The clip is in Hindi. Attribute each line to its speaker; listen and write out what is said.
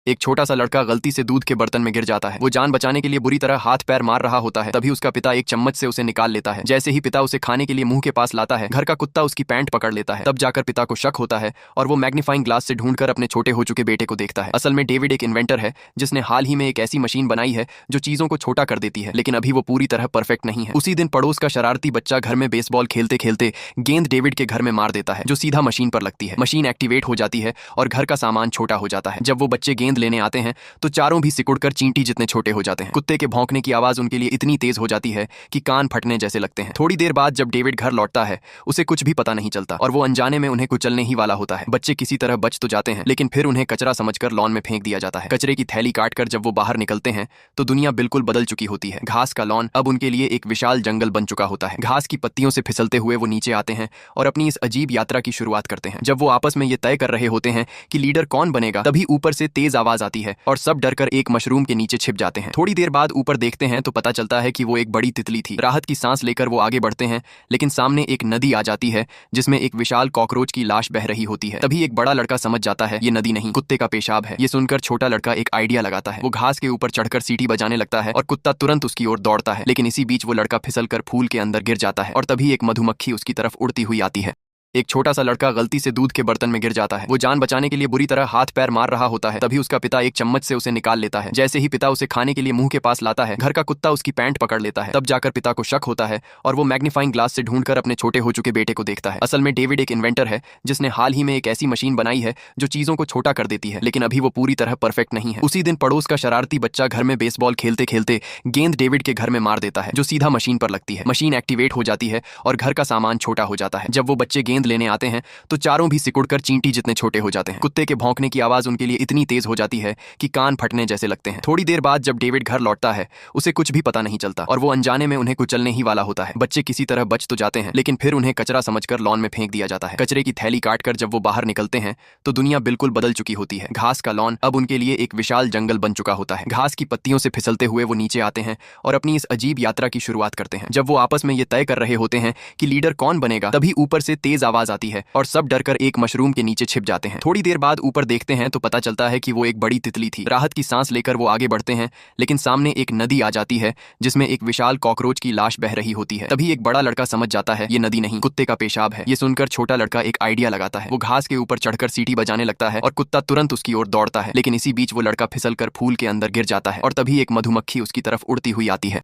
Speaker 1: एक छोटा सा लड़का गलती से दूध के बर्तन में गिर जाता है। वो जान बचाने के लिए बुरी तरह हाथ पैर मार रहा होता है। तभी उसका पिता एक चम्मच से उसे निकाल लेता है। जैसे ही पिता उसे खाने के लिए मुंह के पास लाता है, घर का कुत्ता उसकी पैंट पकड़ लेता है। तब जाकर पिता को शक होता है और वो मैग्नीफाइंग ग्लास से ढूंढकर अपने छोटे हो चुके बेटे को देखता है। असल में डेविड एक इन्वेंटर है जिसने हाल ही में एक ऐसी मशीन बनाई है जो चीजों को छोटा कर देती है, लेकिन अभी वो पूरी तरह परफेक्ट नहीं है। उसी दिन पड़ोस का शरारती बच्चा घर में बेसबॉल खेलते खेलते गेंद डेविड के घर में मार देता है, जो सीधा मशीन पर लगती है। मशीन एक्टिवेट हो जाती है और घर का सामान छोटा हो जाता है। जब वो बच्चे गेंद लेने आते हैं तो चारों भी सिकुड़कर चींटी जितने छोटे हो जाते हैं। कुत्ते के भौंकने की आवाज उनके लिए इतनी तेज हो जाती है कि कान फटने जैसे लगते हैं। थोड़ी देर बाद जब डेविड घर लौटता है, उसे कुछ भी पता नहीं चलता और वो अनजाने में उन्हें कुचलने ही वाला होता है। बच्चे किसी तरह बच तो जाते हैं, लेकिन फिर उन्हें कचरा समझकर लॉन में फेंक दिया जाता है। कचरे की थैली काटकर जब वो बाहर निकलते हैं तो दुनिया बिल्कुल बदल चुकी होती है। घास का लॉन अब उनके लिए एक विशाल जंगल बन चुका होता है। घास की पत्तियों से फिसलते हुए वो नीचे आते हैं और अपनी इस अजीब यात्रा की शुरुआत करते हैं। जब वो आपस में ये तय कर रहे होते हैं कि लीडर कौन बनेगा, तभी ऊपर से तेज आवाज आती है और सब डरकर एक मशरूम के नीचे छिप जाते हैं। थोड़ी देर बाद ऊपर देखते हैं तो पता चलता है कि वो एक बड़ी तितली थी। राहत की सांस लेकर वो आगे बढ़ते हैं, लेकिन सामने एक नदी आ जाती है जिसमें एक विशाल कॉकरोच की लाश बह रही होती है। तभी एक बड़ा लड़का समझ जाता है ये नदी नहीं, कुत्ते का पेशाब है। ये सुनकर छोटा लड़का एक आइडिया लगाता है। वो घास के ऊपर चढ़कर सीटी बजाने लगता है और कुत्ता तुरंत उसकी ओर दौड़ता है, लेकिन इसी बीच वो लड़का फिसलकर फूल के अंदर गिर जाता है और तभी एक मधुमक्खी उसकी तरफ उड़ती हुई आती है। एक छोटा सा लड़का गलती से दूध के बर्तन में गिर जाता है। वो जान बचाने के लिए बुरी तरह हाथ पैर मार रहा होता है। तभी उसका पिता एक चम्मच से उसे निकाल लेता है। जैसे ही पिता उसे खाने के लिए मुंह के पास लाता है, घर का कुत्ता उसकी पैंट पकड़ लेता है। तब जाकर पिता को शक होता है और वो मैग्नीफाइंग ग्लास से ढूंढकर अपने छोटे हो चुके बेटे को देखता है। असल में डेविड एक इन्वेंटर है जिसने हाल ही में एक ऐसी मशीन बनाई है जो चीजों को छोटा कर देती है, लेकिन अभी वो पूरी तरह परफेक्ट नहीं है। उसी दिन पड़ोस का शरारती बच्चा घर में बेसबॉल खेलते खेलते गेंद डेविड के घर में मार देता है, जो सीधा मशीन पर लगती है। मशीन एक्टिवेट हो जाती है और घर का सामान छोटा हो जाता है। जब वो बच्चे गेंद लेने आते हैं तो चारों भी सिकुड़कर चींटी जितने छोटे हो जाते हैं। कुत्ते के भौंकने की आवाज उनके लिए इतनी तेज हो जाती है कि कान फटने जैसे लगते हैं। थोड़ी देर बाद जब डेविड घर लौटता है, उसे कुछ भी पता नहीं चलता और वो अनजाने में उन्हें कुचलने ही वाला होता है। बच्चे किसी तरह बच तो जाते हैं, लेकिन फिर उन्हें कचरा समझकर लॉन में फेंक दिया जाता है। कचरे की थैली काटकर जब वो बाहर निकलते हैं तो दुनिया बिल्कुल बदल चुकी होती है। घास का लॉन अब उनके लिए एक विशाल जंगल बन चुका होता है। घास की पत्तियों से फिसलते हुए वो नीचे आते हैं और अपनी इस अजीब यात्रा की शुरुआत करते हैं। जब वो आपस में ये तय कर रहे होते हैं कि लीडर कौन बनेगा, तभी ऊपर से तेज आवाज आती है और सब डरकर एक मशरूम के नीचे छिप जाते हैं। थोड़ी देर बाद ऊपर देखते हैं तो पता चलता है कि वो एक बड़ी तितली थी। राहत की सांस लेकर वो आगे बढ़ते हैं, लेकिन सामने एक नदी आ जाती है जिसमें एक विशाल कॉकरोच की लाश बह रही होती है। तभी एक बड़ा लड़का समझ जाता है ये नदी नहीं, कुत्ते का पेशाब है। ये सुनकर छोटा लड़का एक आइडिया लगाता है। वो घास के ऊपर चढ़कर सीटी बजाने लगता है और कुत्ता तुरंत उसकी ओर दौड़ता है, लेकिन इसी बीच वो लड़का फिसलकर फूल के अंदर गिर जाता है और तभी एक मधुमक्खी उसकी तरफ उड़ती हुई आती है।